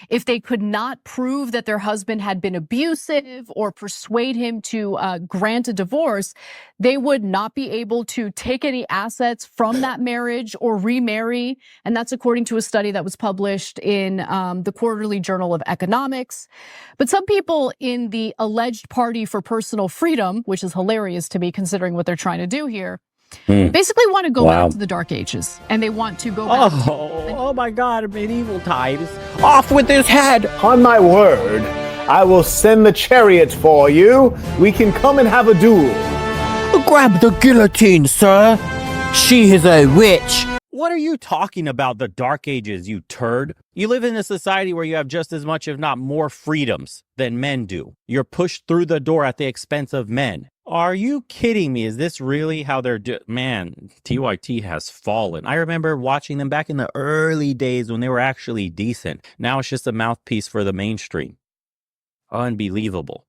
if they could not prove that their husband had been abusive or persuade him to grant a divorce, they would not be able to take any assets from that marriage or remarry. And that's according to a study that was published in the Quarterly Journal of Economics. But some people in the alleged Party for Personal Freedom, which is hilarious to me considering what they're trying to do here, basically want to go back to the Dark Ages, and they want to go back oh my God, medieval times. Off with his head. On my word, I will send the chariot for you. We can come and have a duel. Grab the guillotine, sir. She is a witch. What are you talking about, the Dark Ages, you turd? You live in a society where you have just as much, if not more, freedoms than men do. You're pushed through the door at the expense of men. Are you kidding me? Is this really how they're Man, TYT has fallen. I remember watching them back in the early days when they were actually decent. Now it's just a mouthpiece for the mainstream. Unbelievable.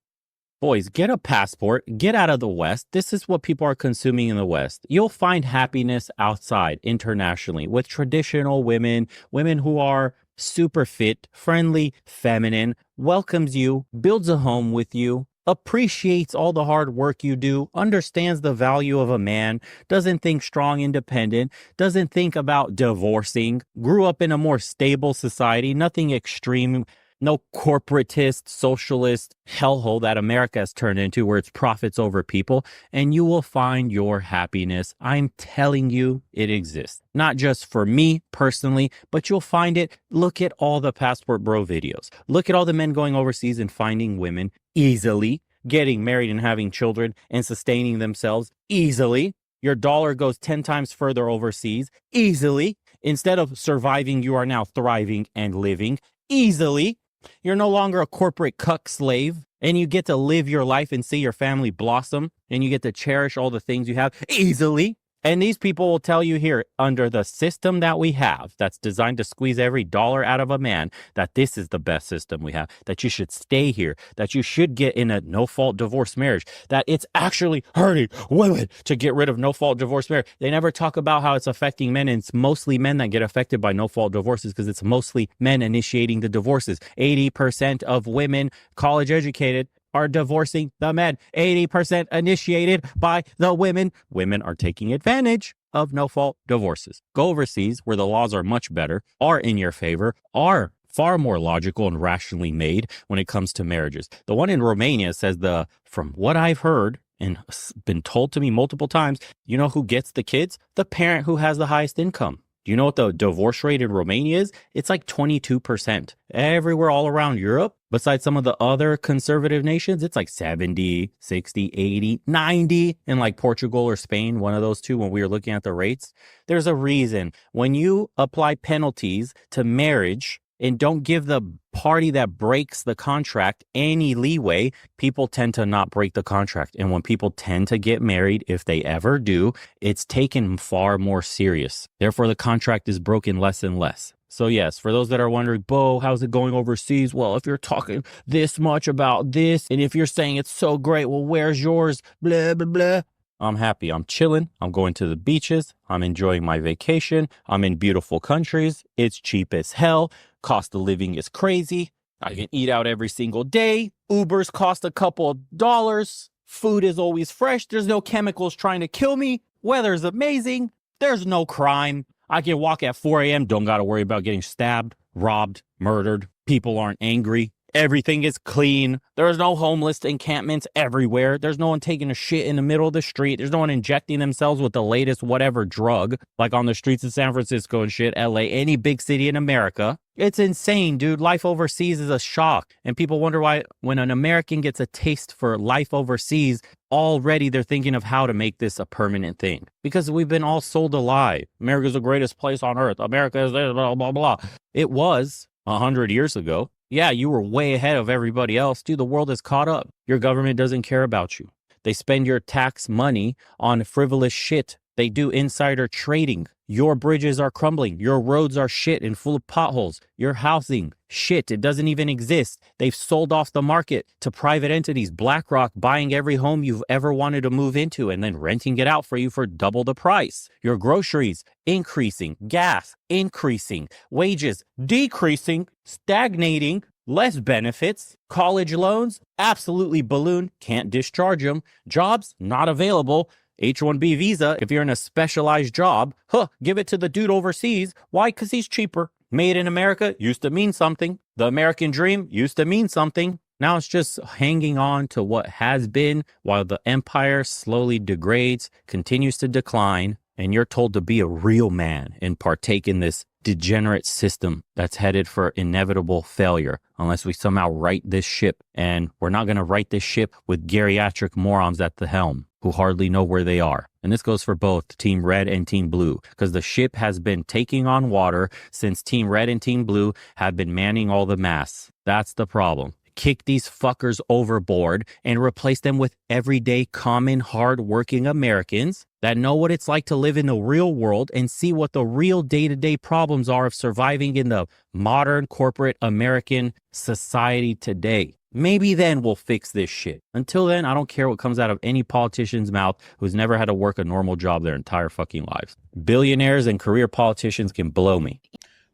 Boys, get a passport, get out of the West. This is what people are consuming in the West. You'll find happiness outside, internationally, with traditional women, women who are super fit, friendly, feminine, welcomes you, builds a home with you, appreciates all the hard work you do, understands the value of a man, doesn't think strong, independent, doesn't think about divorcing, grew up in a more stable society, nothing extreme, no corporatist, socialist hellhole that America has turned into where it's profits over people, and you will find your happiness. I'm telling you, it exists. Not just for me personally, but you'll find it. Look at all the Passport Bro videos. Look at all the men going overseas and finding women easily, getting married and having children and sustaining themselves easily. Your dollar goes 10 times further overseas easily. Instead of surviving, you are now thriving and living easily. You're no longer a corporate cuck slave, and you get to live your life and see your family blossom, and you get to cherish all the things you have easily. And these people will tell you here, under the system that we have, that's designed to squeeze every dollar out of a man, that this is the best system we have, that you should stay here, that you should get in a no-fault divorce marriage, that it's actually hurting women to get rid of no-fault divorce marriage. They never talk about how it's affecting men, and it's mostly men that get affected by no-fault divorces because it's mostly men initiating the divorces. 80% of women, college educated, are divorcing the men. 80% initiated by the women. Women are taking advantage of no-fault divorces. Go overseas where the laws are much better, are in your favor, are far more logical and rationally made when it comes to marriages. The one in Romania says from what I've heard and been told to me multiple times, you know who gets the kids? The parent who has the highest income. Do you know what the divorce rate in Romania is? It's like 22%. Everywhere all around Europe, besides some of the other conservative nations, it's like 70, 60, 80, 90. In like Portugal or Spain, one of those two, when we were looking at the rates. There's a reason. When you apply penalties to marriage and don't give the party that breaks the contract any leeway, people tend to not break the contract. And when people tend to get married, if they ever do, it's taken far more serious. Therefore, the contract is broken less and less. So yes, for those that are wondering, Bo, how's it going overseas? Well, if you're talking this much about this, and if you're saying it's so great, well, where's yours? Blah, blah, blah. I'm happy. I'm chilling. I'm going to the beaches. I'm enjoying my vacation. I'm in beautiful countries. It's cheap as hell. Cost of living is crazy. I can eat out every single day. Ubers cost a couple of dollars. Food is always fresh. There's no chemicals trying to kill me. Weather's amazing. There's no crime. I can walk at 4 a.m. Don't got to worry about getting stabbed, robbed, murdered. People aren't angry. Everything is clean. There's no homeless encampments everywhere. There's no one taking a shit in the middle of the street. There's no one injecting themselves with the latest whatever drug, like on the streets of San Francisco and shit, LA, any big city in America. It's insane, dude. Life overseas is a shock. And people wonder why when an American gets a taste for life overseas, already they're thinking of how to make this a permanent thing. Because we've been all sold a lie. America's the greatest place on earth. America is this, blah, blah, blah. It was 100 years ago. Yeah, you were way ahead of everybody else. Dude, the world has caught up. Your government doesn't care about you. They spend your tax money on frivolous shit They do insider trading. Your bridges are crumbling. Your roads are shit and full of potholes. Your housing, shit, it doesn't even exist. They've sold off the market to private entities. BlackRock buying every home you've ever wanted to move into and then renting it out for you for double the price. Your groceries increasing. Gas increasing. Wages decreasing. Stagnating. Less benefits. College loans absolutely balloon. Can't discharge them. Jobs not available. H-1B visa, if you're in a specialized job, give it to the dude overseas. Why? Because he's cheaper. Made in America used to mean something. The American dream used to mean something. Now it's just hanging on to what has been while the empire slowly degrades, continues to decline, and you're told to be a real man and partake in this degenerate system that's headed for inevitable failure unless we somehow right this ship. And we're not going to right this ship with geriatric morons at the helm who hardly know where they are. And this goes for both Team Red and Team Blue, because the ship has been taking on water since Team Red and Team Blue have been manning all the masts. That's the problem. Kick these fuckers overboard and replace them with everyday, common, hard-working Americans that know what it's like to live in the real world and see what the real day-to-day problems are of surviving in the modern corporate American society today. Maybe then we'll fix this shit. Until then, I don't care what comes out of any politician's mouth who's never had to work a normal job their entire fucking lives. Billionaires and career politicians can blow me.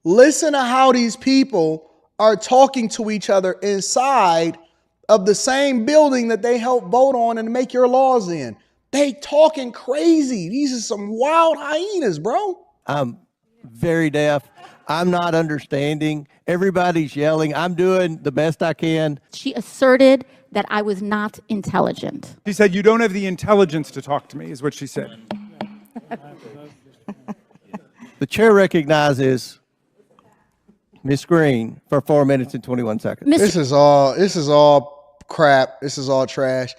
Listen to how these people are talking to each other inside of the same building that they help vote on and make your laws in. They talking crazy. These are some wild hyenas, bro. I'm very deaf. I'm not understanding. Everybody's yelling. I'm doing the best I can. She asserted that I was not intelligent. She said, "You don't have the intelligence to talk to me," is what she said. The chair recognizes Ms. Green for 4 minutes and 21 seconds. This is all crap. This is all trash.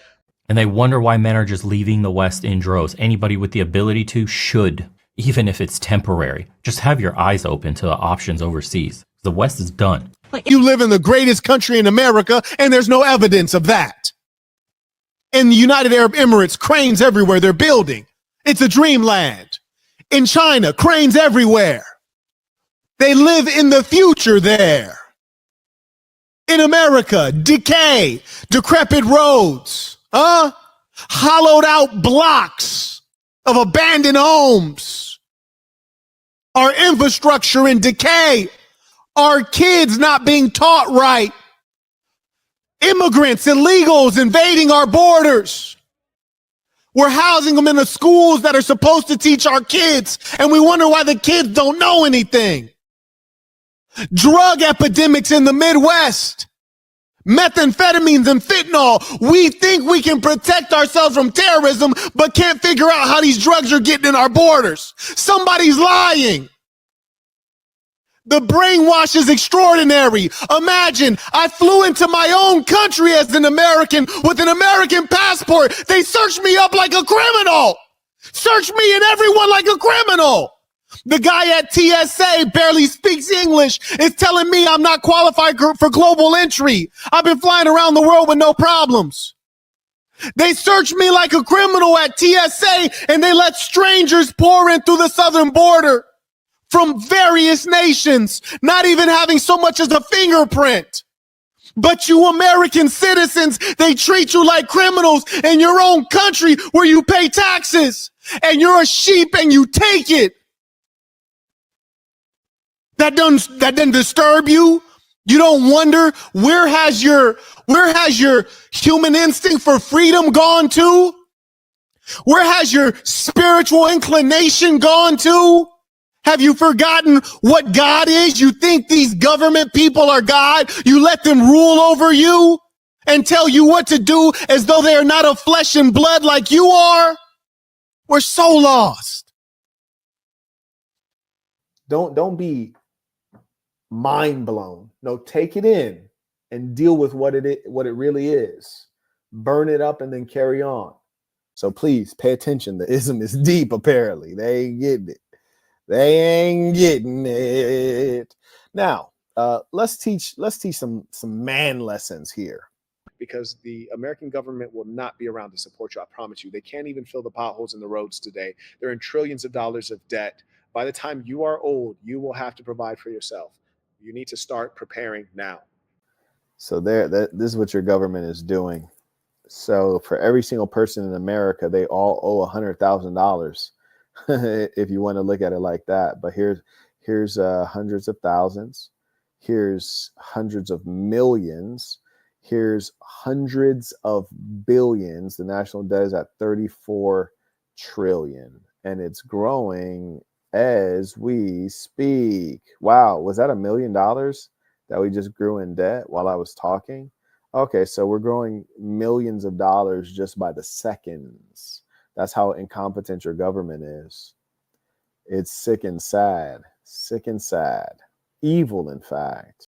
And they wonder why men are just leaving the West in droves. Anybody with the ability to should, even if it's temporary. Just have your eyes open to the options overseas. The West is done. You live in the greatest country in America, and there's no evidence of that. In the United Arab Emirates, cranes everywhere. They're building. It's a dreamland. In China, cranes everywhere. They live in the future there. In America, decay, decrepit roads, hollowed out blocks of abandoned homes. Our infrastructure in decay. Our kids not being taught right. Immigrants, illegals invading our borders. We're housing them in the schools that are supposed to teach our kids, and we wonder why the kids don't know anything. Drug epidemics in the Midwest. Methamphetamines and fentanyl. We think we can protect ourselves from terrorism, but can't figure out how these drugs are getting in our borders. Somebody's lying. The brainwash is extraordinary. Imagine I flew into my own country as an American with an American passport. They searched me up like a criminal. Search me and everyone like a criminal. The guy at TSA barely speaks English, is telling me I'm not qualified for global entry. I've been flying around the world with no problems. They searched me like a criminal at TSA, and they let strangers pour in through the southern border from various nations, not even having so much as a fingerprint. But you American citizens, they treat you like criminals in your own country where you pay taxes, and you're a sheep and you take it. That doesn't disturb you. You don't wonder where has your human instinct for freedom gone to? Where has your spiritual inclination gone to? Have you forgotten what God is? You think these government people are God? You let them rule over you and tell you what to do as though they are not of flesh and blood like you are? We're so lost. Don't be mind blown. No, take it in and deal with what it really is. Burn it up and then carry on. So please pay attention. The ism is deep, apparently. They ain't getting it. They ain't getting it. Now, let's teach some man lessons here. because the American government will not be around to support you. I promise you. They can't even fill the potholes in the roads today. They're in trillions of dollars of debt. By the time you are old, you will have to provide for yourself. You need to start preparing now. So this is what your government is doing. So for every single person in America, they all owe $100,000. If you want to look at it like that. But here's hundreds of thousands. Here's hundreds of millions. Here's hundreds of billions. The national debt is at 34 trillion, and it's growing as we speak. Wow, was that $1 million that we just grew in debt while I was talking? Okay, so we're growing millions of dollars just by the seconds. That's how incompetent your government is. It's sick and sad. Sick and sad. Evil, in fact.